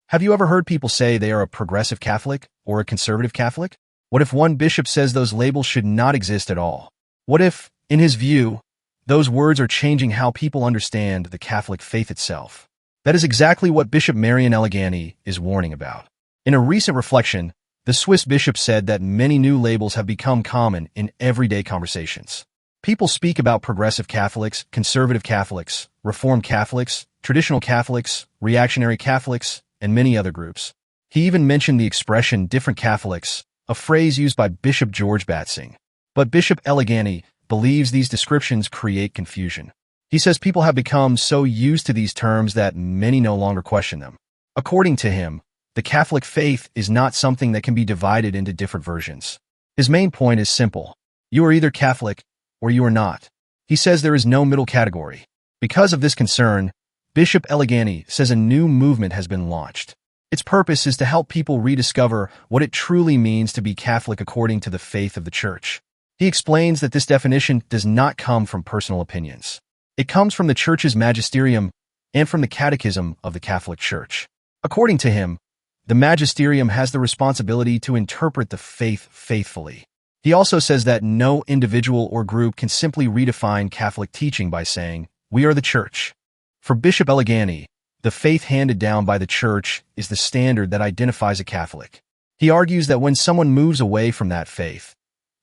Have you ever heard people say they are a progressive Catholic or a conservative Catholic? What if one bishop says those labels should not exist at all? What if, in his view, those words are changing how people understand the Catholic faith itself? That is exactly what Bishop Marian Eleganti is warning about. In a recent reflection, the Swiss bishop said that many new labels have become common in everyday conversations. People speak about progressive Catholics, conservative Catholics, Reformed Catholics, traditional Catholics, reactionary Catholics, and many other groups. He even mentioned the expression different Catholics, a phrase used by Bishop George Batsing. But Bishop Eleganti believes these descriptions create confusion. He says people have become so used to these terms that many no longer question them. According to him, the Catholic faith is not something that can be divided into different versions. His main point is simple. You are either Catholic or you are not. He says there is no middle category. Because of this concern, Bishop Eleganti says a new movement has been launched. Its purpose is to help people rediscover what it truly means to be Catholic according to the faith of the Church. He explains that this definition does not come from personal opinions. It comes from the Church's Magisterium and from the Catechism of the Catholic Church. According to him, the Magisterium has the responsibility to interpret the faith faithfully. He also says that no individual or group can simply redefine Catholic teaching by saying, "We are the Church." For Bishop Eleganti, the faith handed down by the Church is the standard that identifies a Catholic. He argues that when someone moves away from that faith,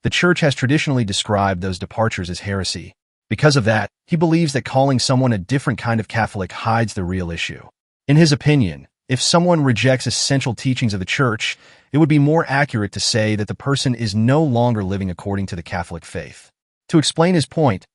the Church has traditionally described those departures as heresy. Because of that, he believes that calling someone a different kind of Catholic hides the real issue. In his opinion, if someone rejects essential teachings of the Church, it would be more accurate to say that the person is no longer living according to the Catholic faith. To explain his point,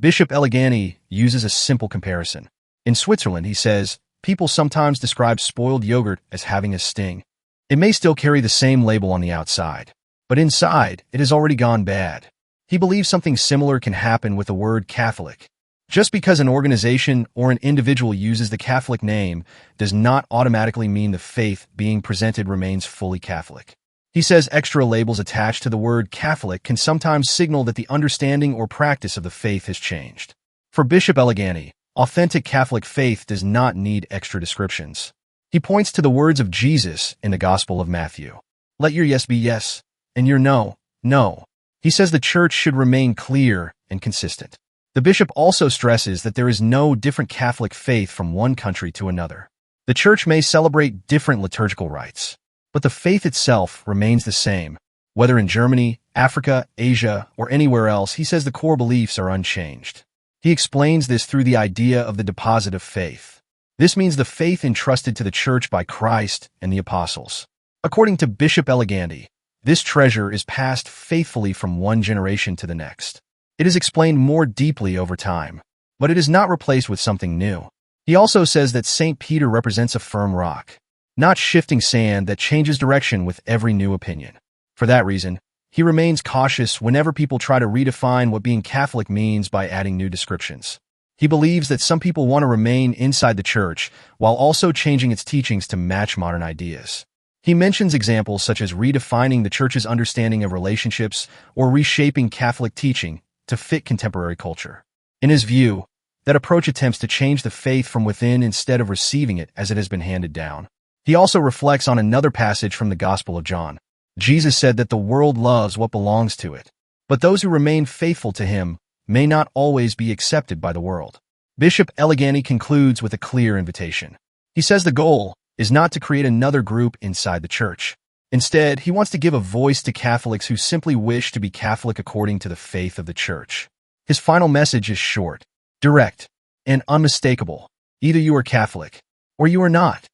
Bishop Eleganti uses a simple comparison. In Switzerland, he says, people sometimes describe spoiled yogurt as having a sting. It may still carry the same label on the outside, but inside, it has already gone bad. He believes something similar can happen with the word Catholic. Just because an organization or an individual uses the Catholic name does not automatically mean the faith being presented remains fully Catholic. He says extra labels attached to the word Catholic can sometimes signal that the understanding or practice of the faith has changed. For Bishop Eleganti, authentic Catholic faith does not need extra descriptions. He points to the words of Jesus in the Gospel of Matthew. Let your yes be yes, and your no, no. He says the Church should remain clear and consistent. The bishop also stresses that there is no different Catholic faith from one country to another. The Church may celebrate different liturgical rites, but the faith itself remains the same. Whether in Germany, Africa, Asia, or anywhere else, he says the core beliefs are unchanged. He explains this through the idea of the deposit of faith. This means the faith entrusted to the Church by Christ and the apostles. According to Bishop Eleganti, this treasure is passed faithfully from one generation to the next. It is explained more deeply over time, but it is not replaced with something new. He also says that St. Peter represents a firm rock, not shifting sand that changes direction with every new opinion. For that reason, he remains cautious whenever people try to redefine what being Catholic means by adding new descriptions. He believes that some people want to remain inside the Church while also changing its teachings to match modern ideas. He mentions examples such as redefining the Church's understanding of relationships or reshaping Catholic teaching to fit contemporary culture. In his view, that approach attempts to change the faith from within instead of receiving it as it has been handed down. He also reflects on another passage from the Gospel of John. Jesus said that the world loves what belongs to it, but those who remain faithful to him may not always be accepted by the world. Bishop Eleganti concludes with a clear invitation. He says the goal is not to create another group inside the Church. Instead, he wants to give a voice to Catholics who simply wish to be Catholic according to the faith of the Church. His final message is short, direct, and unmistakable. Either you are Catholic or you are not.